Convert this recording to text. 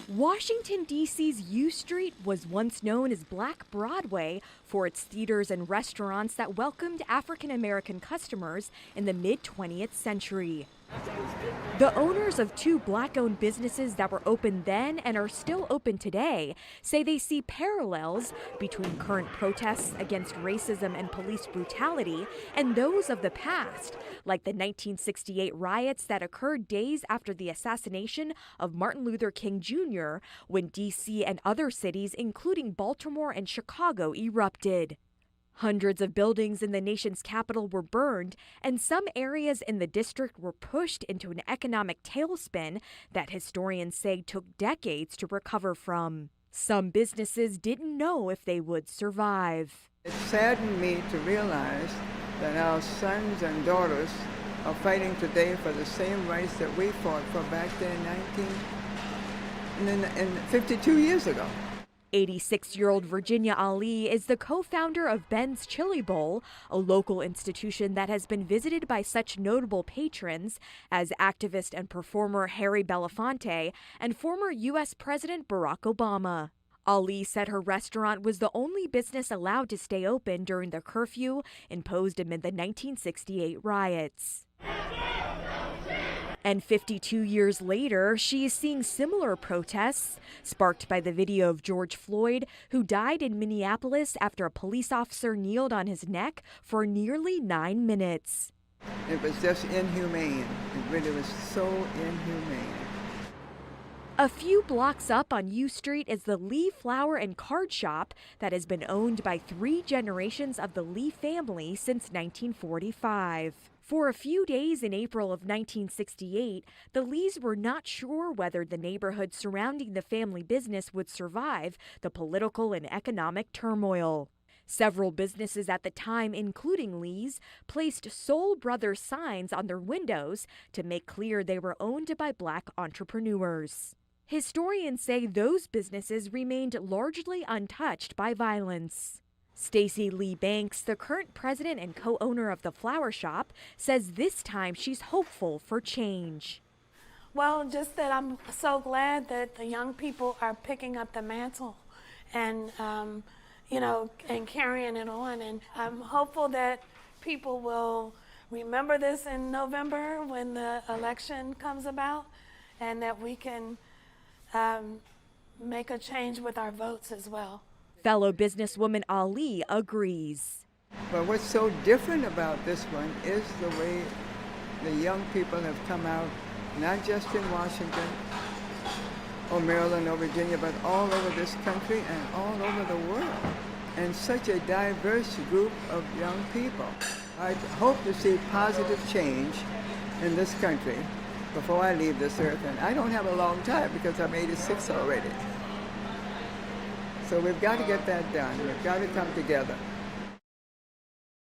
Washington, D.C.'s U Street was once known as Black Broadway for its theaters and restaurants that welcomed African American customers in the mid-20th century. The owners of two Black-owned businesses that were open then and are still open today say they see parallels between current protests against racism and police brutality and those of the past, like the 1968 riots that occurred days after the assassination of Martin Luther King Jr., when D.C. and other cities, including Baltimore and Chicago, erupted. Hundreds of buildings in the nation's capital were burned, and some areas in the district were pushed into an economic tailspin that historians say took decades to recover from. Some businesses didn't know if they would survive. It saddened me to realize that our sons and daughters are fighting today for the same rights that we fought for back then 52 years ago. 86-year-old Virginia Ali is the co-founder of Ben's Chili Bowl, a local institution that has been visited by such notable patrons as activist and performer Harry Belafonte and former U.S. President Barack Obama. Ali said her restaurant was the only business allowed to stay open during the curfew imposed amid the 1968 riots. And 52 years later, she is seeing similar protests, sparked by the video of George Floyd, who died in Minneapolis after a police officer kneeled on his neck for nearly 9 minutes. It was just inhumane. It really was so inhumane. A few blocks up on U Street is the Lee Flower and Card Shop that has been owned by 3 generations of the Lee family since 1945. For a few days in April of 1968, the Lees were not sure whether the neighborhood surrounding the family business would survive the political and economic turmoil. Several businesses at the time, including Lee's, placed Soul Brothers signs on their windows to make clear they were owned by Black entrepreneurs. Historians say those businesses remained largely untouched by violence. Stacey Lee Banks, the current president and co-owner of the flower shop, says this time she's hopeful for change. Well, just that I'm so glad that the young people are picking up the mantle and, and carrying it on. And I'm hopeful that people will remember this in November when the election comes about, and that we can make a change with our votes as well. Fellow businesswoman Ali agrees. But what's so different about this one is the way the young people have come out, not just in Washington or Maryland or Virginia, but all over this country and all over the world. And such a diverse group of young people. I hope to see positive change in this country before I leave this earth. And I don't have a long time because I'm 86 already. So we've got to get that done. We've got to come together.